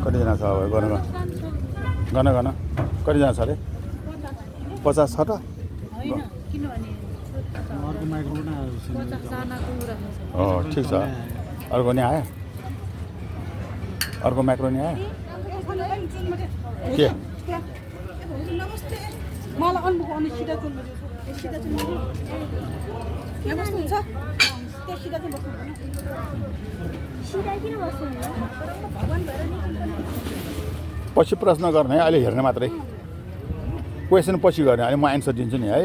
कतिजना छ अब गर्न कतिजना छ अरे 50 छ त ठिक छ अर्को नि आयो अर्को म्याक्रोनी आयो के मलाई अनुभव अनि सिधा चुन्नु सिधा चुन्नु यहाँ बस्नुहुन्छ त्यहाँ सिधा चाहिँ बस्नु भएन सिधा किन बस्नु भगवान भएर नि पछि प्रश्न गर्ने अहिले हेर्ने मात्रै क्वेसन पछि गर्ने अहिले म एन्सर दिन्छु नि है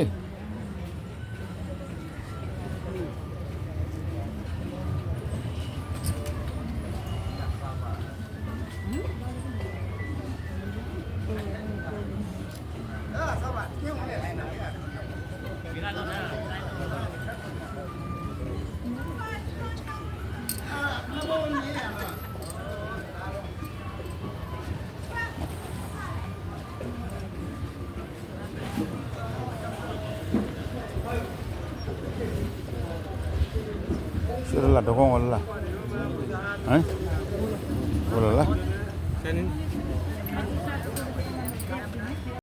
Sudah lah, dukung lah, boleh lah.